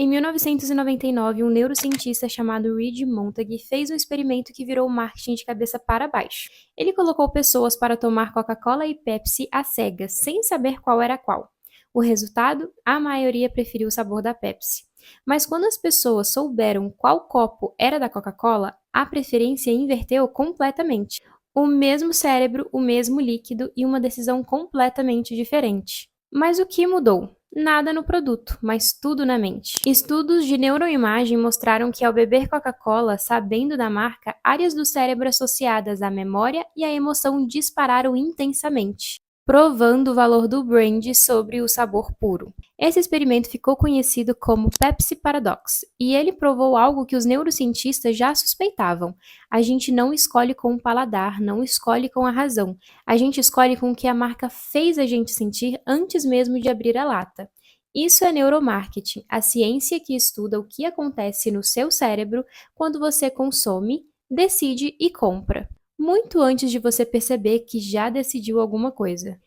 Em 1999, um neurocientista chamado Reid Montague fez um experimento que virou o marketing de cabeça para baixo. Ele colocou pessoas para tomar Coca-Cola e Pepsi às cegas, sem saber qual era qual. O resultado? A maioria preferiu o sabor da Pepsi. Mas quando as pessoas souberam qual copo era da Coca-Cola, a preferência inverteu completamente. O mesmo cérebro, o mesmo líquido e uma decisão completamente diferente. Mas o que mudou? Nada no produto, mas tudo na mente. Estudos de neuroimagem mostraram que ao beber Coca-Cola, sabendo da marca, áreas do cérebro associadas à memória e à emoção dispararam intensamente, provando o valor do brand sobre o sabor puro. Esse experimento ficou conhecido como Pepsi Paradox, e ele provou algo que os neurocientistas já suspeitavam. A gente não escolhe com o paladar, não escolhe com a razão. A gente escolhe com o que a marca fez a gente sentir antes mesmo de abrir a lata. Isso é neuromarketing, a ciência que estuda o que acontece no seu cérebro quando você consome, decide e compra, muito antes de você perceber que já decidiu alguma coisa.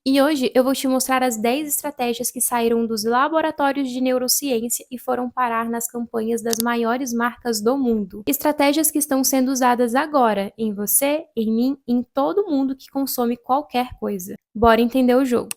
E hoje eu vou te mostrar as 10 estratégias que saíram dos laboratórios de neurociência e foram parar nas campanhas das maiores marcas do mundo. Estratégias que estão sendo usadas agora em você, em mim, em todo mundo que consome qualquer coisa. Bora entender o jogo.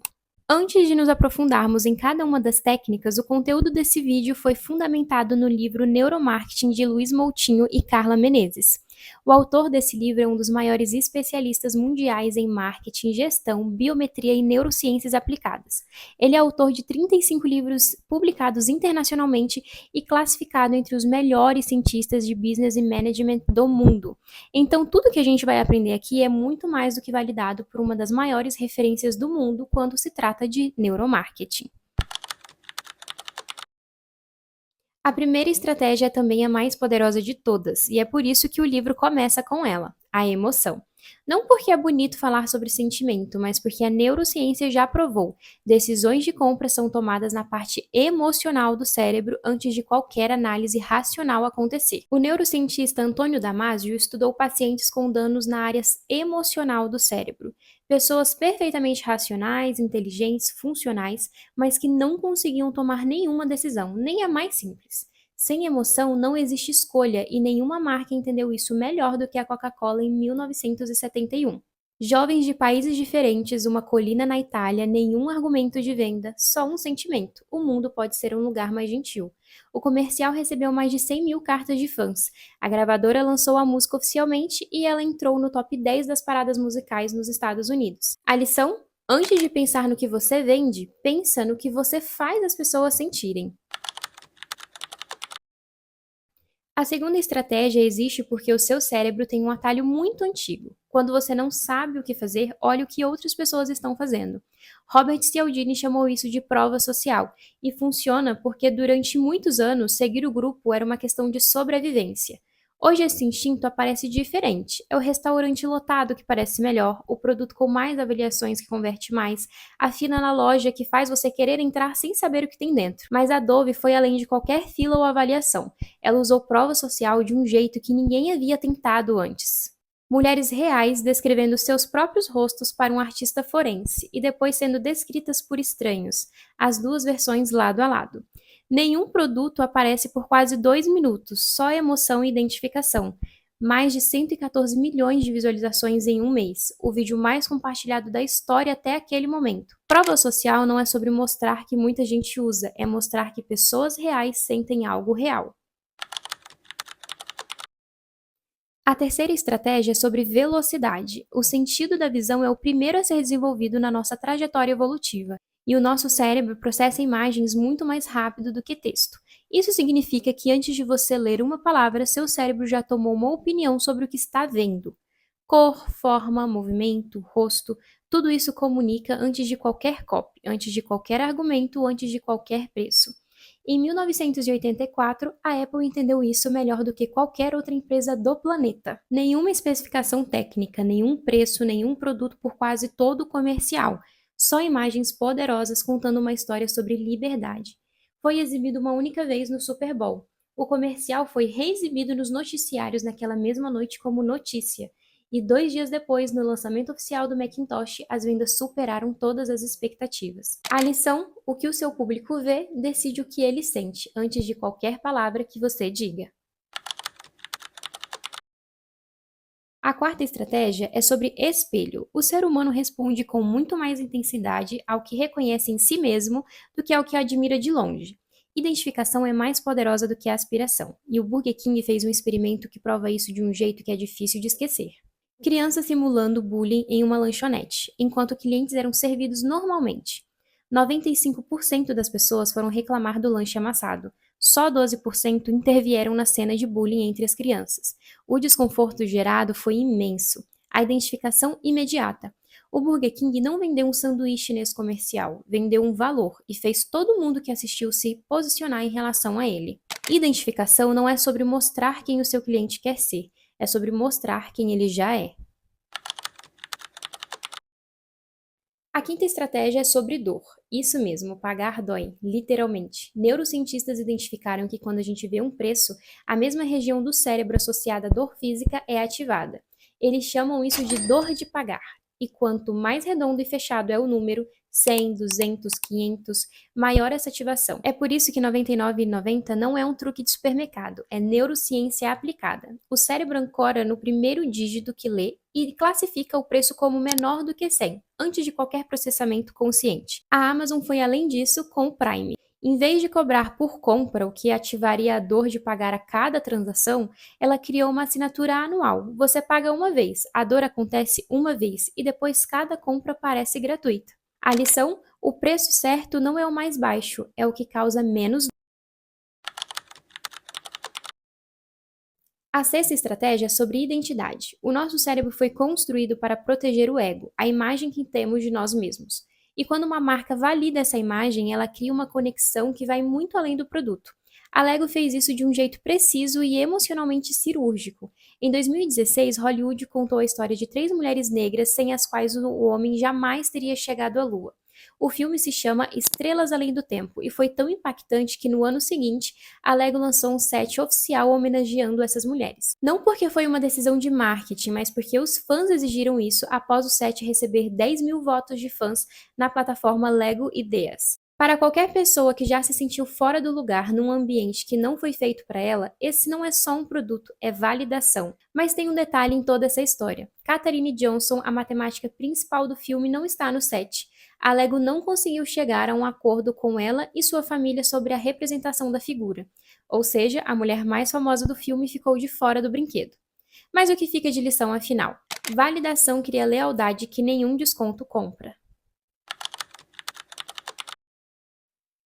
Antes de nos aprofundarmos em cada uma das técnicas, o conteúdo desse vídeo foi fundamentado no livro Neuromarketing de Luiz Moutinho e Carla Menezes. O autor desse livro é um dos maiores especialistas mundiais em marketing, gestão, biometria e neurociências aplicadas. Ele é autor de 35 livros publicados internacionalmente e classificado entre os melhores cientistas de business e management do mundo. Então, tudo que a gente vai aprender aqui é muito mais do que validado por uma das maiores referências do mundo quando se trata de neuromarketing. A primeira estratégia é também a mais poderosa de todas, e é por isso que o livro começa com ela, a emoção. Não porque é bonito falar sobre sentimento, mas porque a neurociência já provou. Decisões de compra são tomadas na parte emocional do cérebro antes de qualquer análise racional acontecer. O neurocientista Antônio Damasio estudou pacientes com danos na área emocional do cérebro. Pessoas perfeitamente racionais, inteligentes, funcionais, mas que não conseguiam tomar nenhuma decisão, nem a mais simples. Sem emoção não existe escolha e nenhuma marca entendeu isso melhor do que a Coca-Cola em 1971. Jovens de países diferentes, uma colina na Itália, nenhum argumento de venda, só um sentimento. O mundo pode ser um lugar mais gentil. O comercial recebeu mais de 100 mil cartas de fãs. A gravadora lançou a música oficialmente e ela entrou no top 10 das paradas musicais nos Estados Unidos. A lição? Antes de pensar no que você vende, pensa no que você faz as pessoas sentirem. A segunda estratégia existe porque o seu cérebro tem um atalho muito antigo. Quando você não sabe o que fazer, olhe o que outras pessoas estão fazendo. Robert Cialdini chamou isso de prova social, e funciona porque durante muitos anos seguir o grupo era uma questão de sobrevivência. Hoje esse instinto aparece diferente. É o restaurante lotado que parece melhor, o produto com mais avaliações que converte mais, a fila na loja que faz você querer entrar sem saber o que tem dentro. Mas a Dove foi além de qualquer fila ou avaliação. Ela usou prova social de um jeito que ninguém havia tentado antes. Mulheres reais descrevendo seus próprios rostos para um artista forense e depois sendo descritas por estranhos, as duas versões lado a lado. Nenhum produto aparece por quase 2 minutos, só emoção e identificação. Mais de 114 milhões de visualizações em um mês, o vídeo mais compartilhado da história até aquele momento. Prova social não é sobre mostrar que muita gente usa, é mostrar que pessoas reais sentem algo real. A terceira estratégia é sobre velocidade. O sentido da visão é o primeiro a ser desenvolvido na nossa trajetória evolutiva, e o nosso cérebro processa imagens muito mais rápido do que texto. Isso significa que antes de você ler uma palavra, seu cérebro já tomou uma opinião sobre o que está vendo. Cor, forma, movimento, rosto, tudo isso comunica antes de qualquer copy, antes de qualquer argumento, antes de qualquer preço. Em 1984, a Apple entendeu isso melhor do que qualquer outra empresa do planeta. Nenhuma especificação técnica, nenhum preço, nenhum produto por quase todo o comercial. Só imagens poderosas contando uma história sobre liberdade. Foi exibido uma única vez no Super Bowl. O comercial foi reexibido nos noticiários naquela mesma noite como notícia. e 2 dias depois, no lançamento oficial do Macintosh, as vendas superaram todas as expectativas. A lição: o que o seu público vê decide o que ele sente, antes de qualquer palavra que você diga. A quarta estratégia é sobre espelho. O ser humano responde com muito mais intensidade ao que reconhece em si mesmo do que ao que admira de longe. Identificação é mais poderosa do que a aspiração, e o Burger King fez um experimento que prova isso de um jeito que é difícil de esquecer. Crianças simulando bullying em uma lanchonete, enquanto clientes eram servidos normalmente. 95% das pessoas foram reclamar do lanche amassado. Só 12% intervieram na cena de bullying entre as crianças. O desconforto gerado foi imenso. A identificação imediata. O Burger King não vendeu um sanduíche nesse comercial, vendeu um valor e fez todo mundo que assistiu se posicionar em relação a ele. Identificação não é sobre mostrar quem o seu cliente quer ser, é sobre mostrar quem ele já é. A quinta estratégia é sobre dor. Isso mesmo, pagar dói, literalmente. Neurocientistas identificaram que quando a gente vê um preço, a mesma região do cérebro associada à dor física é ativada. Eles chamam isso de dor de pagar. E quanto mais redondo e fechado é o número, 100, 200, 500, maior essa ativação. É por isso que 99,90 não é um truque de supermercado, é neurociência aplicada. O cérebro ancora no primeiro dígito que lê e classifica o preço como menor do que 100, antes de qualquer processamento consciente. A Amazon foi além disso com o Prime. Em vez de cobrar por compra, o que ativaria a dor de pagar a cada transação, ela criou uma assinatura anual. Você paga uma vez, a dor acontece uma vez e depois cada compra parece gratuita. A lição: o preço certo não é o mais baixo, é o que causa menos. A sexta estratégia é sobre identidade. O nosso cérebro foi construído para proteger o ego, a imagem que temos de nós mesmos. E quando uma marca valida essa imagem, ela cria uma conexão que vai muito além do produto. A Lego fez isso de um jeito preciso e emocionalmente cirúrgico. Em 2016, Hollywood contou a história de 3 mulheres negras sem as quais o homem jamais teria chegado à Lua. O filme se chama Estrelas Além do Tempo e foi tão impactante que no ano seguinte a Lego lançou um set oficial homenageando essas mulheres. Não porque foi uma decisão de marketing, mas porque os fãs exigiram isso após o set receber 10 mil votos de fãs na plataforma Lego Ideas. Para qualquer pessoa que já se sentiu fora do lugar num ambiente que não foi feito para ela, esse não é só um produto, é validação. Mas tem um detalhe em toda essa história. Katharine Johnson, a matemática principal do filme, não está no set. A Lego não conseguiu chegar a um acordo com ela e sua família sobre a representação da figura. Ou seja, a mulher mais famosa do filme ficou de fora do brinquedo. Mas o que fica de lição afinal? Validação cria lealdade que nenhum desconto compra.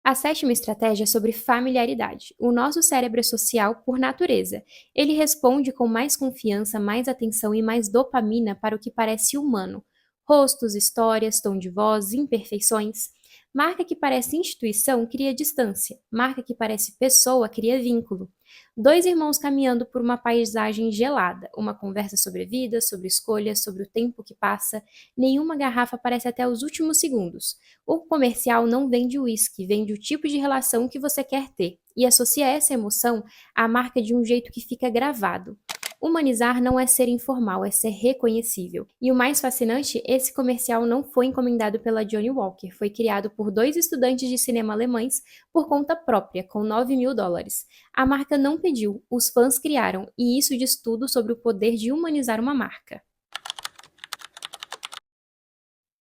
A sétima estratégia é sobre familiaridade. O nosso cérebro é social por natureza. Ele responde com mais confiança, mais atenção e mais dopamina para o que parece humano. Rostos, histórias, tom de voz, imperfeições. Marca que parece instituição cria distância. Marca que parece pessoa cria vínculo. 2 irmãos caminhando por uma paisagem gelada. Uma conversa sobre a vida, sobre escolhas, sobre o tempo que passa. Nenhuma garrafa aparece até os últimos segundos. O comercial não vende o uísque, vende o tipo de relação que você quer ter, e associa essa emoção à marca de um jeito que fica gravado. Humanizar não é ser informal, é ser reconhecível. E o mais fascinante, esse comercial não foi encomendado pela Johnnie Walker, foi criado por 2 estudantes de cinema alemães por conta própria, com 9 mil dólares. A marca não pediu, os fãs criaram, e isso diz tudo sobre o poder de humanizar uma marca.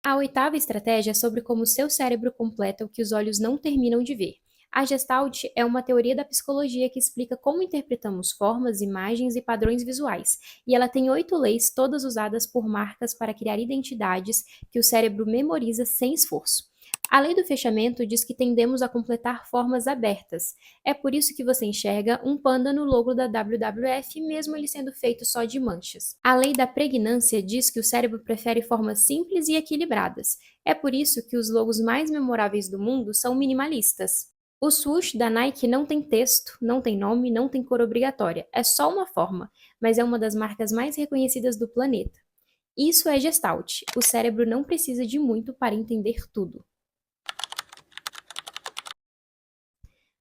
A oitava estratégia é sobre como seu cérebro completa o que os olhos não terminam de ver. A Gestalt é uma teoria da psicologia que explica como interpretamos formas, imagens e padrões visuais, e ela tem 8 leis, todas usadas por marcas para criar identidades que o cérebro memoriza sem esforço. A lei do fechamento diz que tendemos a completar formas abertas. É por isso que você enxerga um panda no logo da WWF, mesmo ele sendo feito só de manchas. A lei da pregnância diz que o cérebro prefere formas simples e equilibradas. É por isso que os logos mais memoráveis do mundo são minimalistas. O swoosh da Nike não tem texto, não tem nome, não tem cor obrigatória. É só uma forma, mas é uma das marcas mais reconhecidas do planeta. Isso é Gestalt. O cérebro não precisa de muito para entender tudo.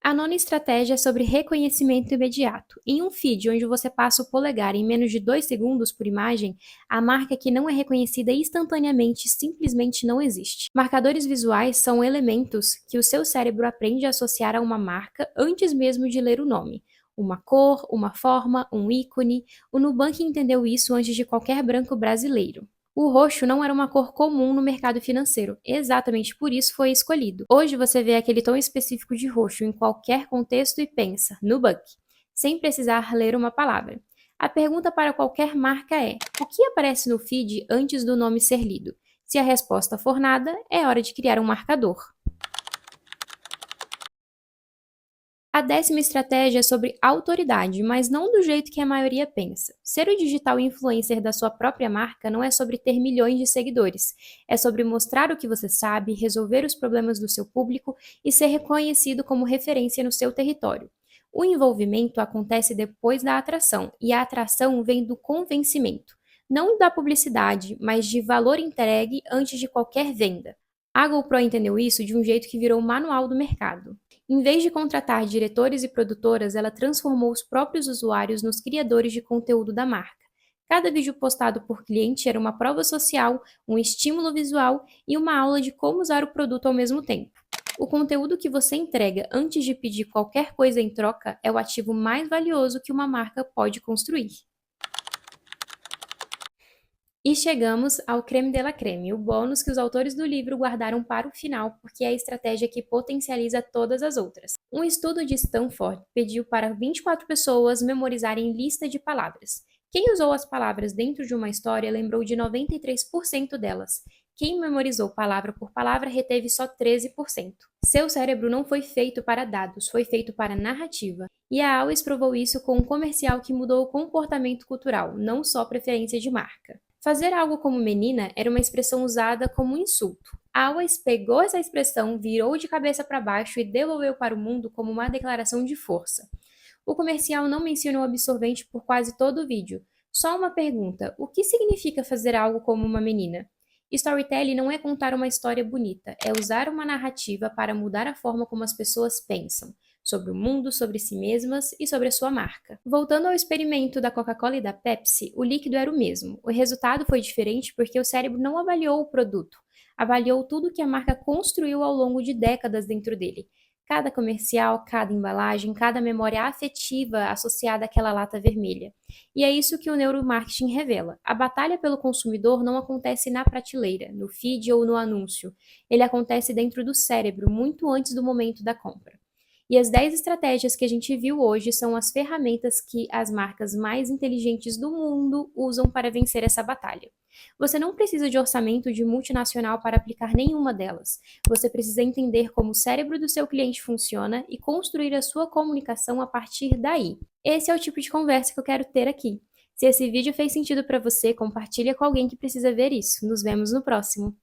A nona estratégia é sobre reconhecimento imediato. Em um feed onde você passa o polegar em menos de 2 segundos por imagem, a marca que não é reconhecida instantaneamente simplesmente não existe. Marcadores visuais são elementos que o seu cérebro aprende a associar a uma marca antes mesmo de ler o nome. Uma cor, uma forma, um ícone. O Nubank entendeu isso antes de qualquer branco brasileiro. O roxo não era uma cor comum no mercado financeiro, exatamente por isso foi escolhido. Hoje você vê aquele tom específico de roxo em qualquer contexto e pensa, Nubank, sem precisar ler uma palavra. A pergunta para qualquer marca é: o que aparece no feed antes do nome ser lido? Se a resposta for nada, é hora de criar um marcador. A décima estratégia é sobre autoridade, mas não do jeito que a maioria pensa. Ser o digital influencer da sua própria marca não é sobre ter milhões de seguidores. É sobre mostrar o que você sabe, resolver os problemas do seu público e ser reconhecido como referência no seu território. O envolvimento acontece depois da atração, e a atração vem do convencimento. Não da publicidade, mas de valor entregue antes de qualquer venda. A GoPro entendeu isso de um jeito que virou o manual do mercado. Em vez de contratar diretores e produtoras, ela transformou os próprios usuários nos criadores de conteúdo da marca. Cada vídeo postado por cliente era uma prova social, um estímulo visual e uma aula de como usar o produto ao mesmo tempo. O conteúdo que você entrega antes de pedir qualquer coisa em troca é o ativo mais valioso que uma marca pode construir. E chegamos ao creme de la creme, o bônus que os autores do livro guardaram para o final, porque é a estratégia que potencializa todas as outras. Um estudo de Stanford pediu para 24 pessoas memorizarem lista de palavras. Quem usou as palavras dentro de uma história lembrou de 93% delas. Quem memorizou palavra por palavra reteve só 13%. Seu cérebro não foi feito para dados, foi feito para narrativa. E a Always provou isso com um comercial que mudou o comportamento cultural, não só preferência de marca. Fazer algo como menina era uma expressão usada como um insulto. Always pegou essa expressão, virou de cabeça para baixo e devolveu para o mundo como uma declaração de força. O comercial não mencionou absorvente por quase todo o vídeo. Só uma pergunta: o que significa fazer algo como uma menina? Storytelling não é contar uma história bonita, é usar uma narrativa para mudar a forma como as pessoas pensam sobre o mundo, sobre si mesmas e sobre a sua marca. Voltando ao experimento da Coca-Cola e da Pepsi, o líquido era o mesmo. O resultado foi diferente porque o cérebro não avaliou o produto, avaliou tudo que a marca construiu ao longo de décadas dentro dele. Cada comercial, cada embalagem, cada memória afetiva associada àquela lata vermelha. E é isso que o neuromarketing revela. A batalha pelo consumidor não acontece na prateleira, no feed ou no anúncio. Ele acontece dentro do cérebro, muito antes do momento da compra. E as 10 estratégias que a gente viu hoje são as ferramentas que as marcas mais inteligentes do mundo usam para vencer essa batalha. Você não precisa de orçamento de multinacional para aplicar nenhuma delas. Você precisa entender como o cérebro do seu cliente funciona e construir a sua comunicação a partir daí. Esse é o tipo de conversa que eu quero ter aqui. Se esse vídeo fez sentido para você, compartilha com alguém que precisa ver isso. Nos vemos no próximo.